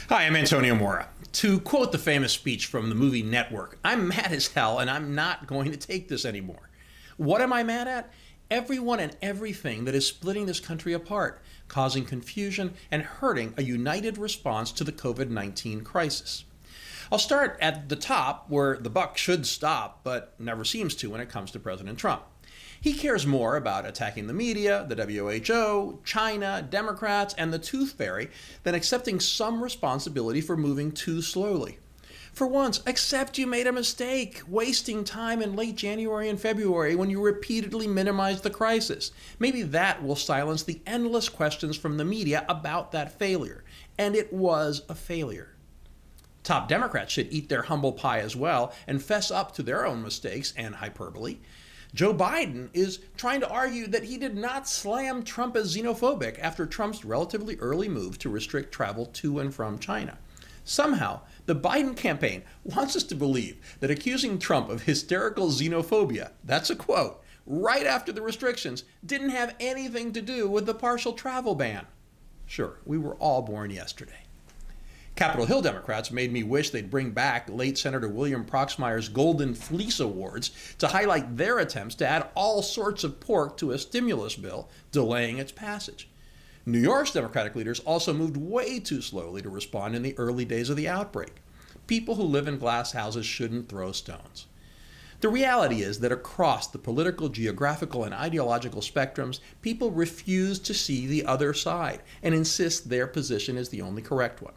Hi, I'm Antonio Mora. To quote the famous speech from the movie Network, I'm mad as hell and I'm not going to take this anymore. What am I mad at? Everyone and everything that is splitting this country apart, causing confusion and hurting a united response to the COVID-19 crisis. I'll start at the top where the buck should stop, but never seems to when it comes to President Trump. He cares more about attacking the media, the WHO, China, Democrats, and the Tooth Fairy than accepting some responsibility for moving too slowly. For once, accept you made a mistake, wasting time in late January and February when you repeatedly minimized the crisis. Maybe that will silence the endless questions from the media about that failure. And it was a failure. Top Democrats should eat their humble pie as well and fess up to their own mistakes and hyperbole. Joe Biden is trying to argue that he did not slam Trump as xenophobic after Trump's relatively early move to restrict travel to and from China. Somehow, the Biden campaign wants us to believe that accusing Trump of hysterical xenophobia, that's a quote, right after the restrictions, didn't have anything to do with the partial travel ban. Sure, we were all born yesterday. Capitol Hill Democrats made me wish they'd bring back late Senator William Proxmire's Golden Fleece Awards to highlight their attempts to add all sorts of pork to a stimulus bill, delaying its passage. New York's Democratic leaders also moved way too slowly to respond in the early days of the outbreak. People who live in glass houses shouldn't throw stones. The reality is that across the political, geographical, and ideological spectrums, people refuse to see the other side and insist their position is the only correct one.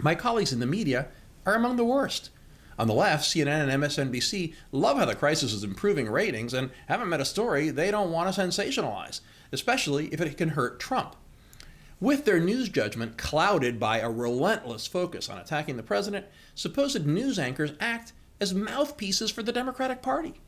My colleagues in the media are among the worst. On the left, CNN and MSNBC love how the crisis is improving ratings and haven't met a story they don't want to sensationalize, especially if it can hurt Trump. With their news judgment clouded by a relentless focus on attacking the president, supposed news anchors act as mouthpieces for the Democratic Party.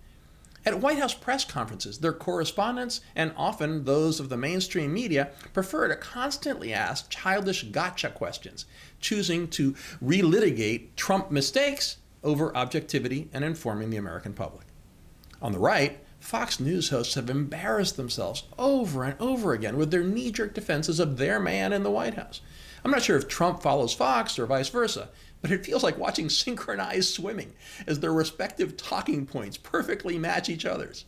At White House press conferences, their correspondents, and often those of the mainstream media, prefer to constantly ask childish gotcha questions, choosing to relitigate Trump mistakes over objectivity and informing the American public. On the right, Fox News hosts have embarrassed themselves over and over again with their knee-jerk defenses of their man in the White House. I'm not sure if Trump follows Fox or vice versa, but it feels like watching synchronized swimming as their respective talking points perfectly match each other's.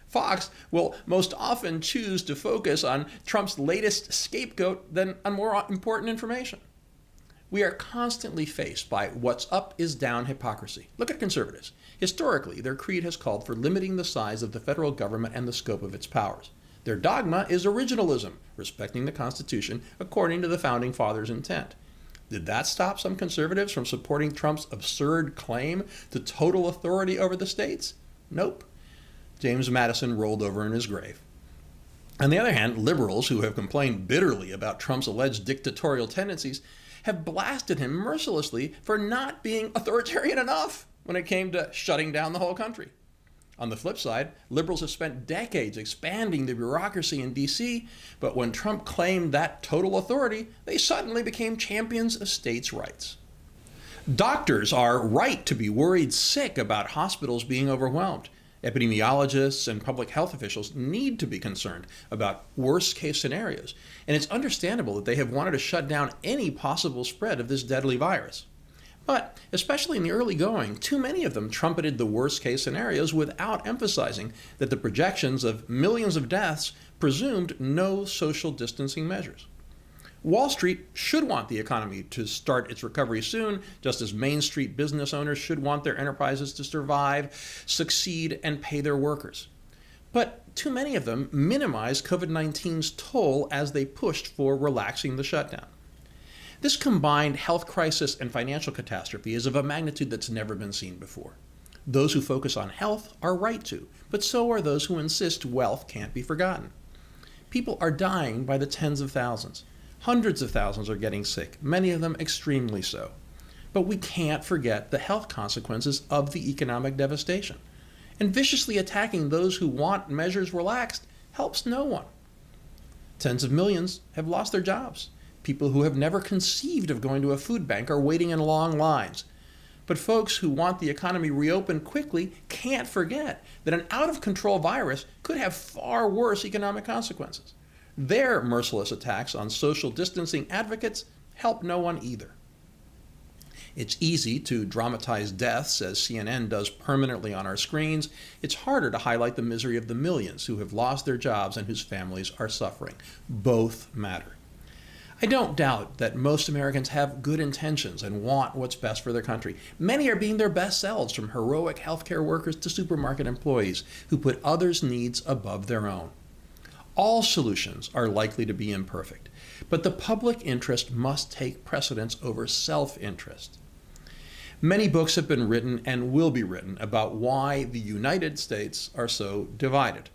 Fox will most often choose to focus on Trump's latest scapegoat than on more important information. We are constantly faced by what's up is down hypocrisy. Look at conservatives. Historically, their creed has called for limiting the size of the federal government and the scope of its powers. Their dogma is originalism, respecting the Constitution according to the Founding Fathers' intent. Did that stop some conservatives from supporting Trump's absurd claim to total authority over the states? Nope. James Madison rolled over in his grave. On the other hand, liberals who have complained bitterly about Trump's alleged dictatorial tendencies have blasted him mercilessly for not being authoritarian enough when it came to shutting down the whole country. On the flip side, liberals have spent decades expanding the bureaucracy in D.C., but when Trump claimed that total authority, they suddenly became champions of states' rights. Doctors are right to be worried sick about hospitals being overwhelmed. Epidemiologists and public health officials need to be concerned about worst-case scenarios, and it's understandable that they have wanted to shut down any possible spread of this deadly virus. But, especially in the early going, too many of them trumpeted the worst-case scenarios without emphasizing that the projections of millions of deaths presumed no social distancing measures. Wall Street should want the economy to start its recovery soon, just as Main Street business owners should want their enterprises to survive, succeed, and pay their workers. But too many of them minimized COVID-19's toll as they pushed for relaxing the shutdown. This combined health crisis and financial catastrophe is of a magnitude that's never been seen before. Those who focus on health are right to, but so are those who insist wealth can't be forgotten. People are dying by the tens of thousands. Hundreds of thousands are getting sick, many of them extremely so. But we can't forget the health consequences of the economic devastation. And viciously attacking those who want measures relaxed helps no one. Tens of millions have lost their jobs. People who have never conceived of going to a food bank are waiting in long lines. But folks who want the economy reopened quickly can't forget that an out-of-control virus could have far worse economic consequences. Their merciless attacks on social distancing advocates help no one either. It's easy to dramatize deaths, as CNN does permanently on our screens. It's harder to highlight the misery of the millions who have lost their jobs and whose families are suffering. Both matter. I don't doubt that most Americans have good intentions and want what's best for their country. Many are being their best selves, from heroic healthcare workers to supermarket employees who put others' needs above their own. All solutions are likely to be imperfect, but the public interest must take precedence over self-interest. Many books have been written and will be written about why the United States are so divided.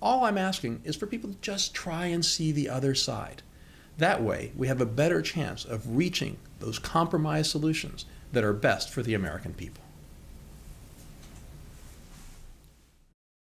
All I'm asking is for people to just try and see the other side. That way, we have a better chance of reaching those compromise solutions that are best for the American people.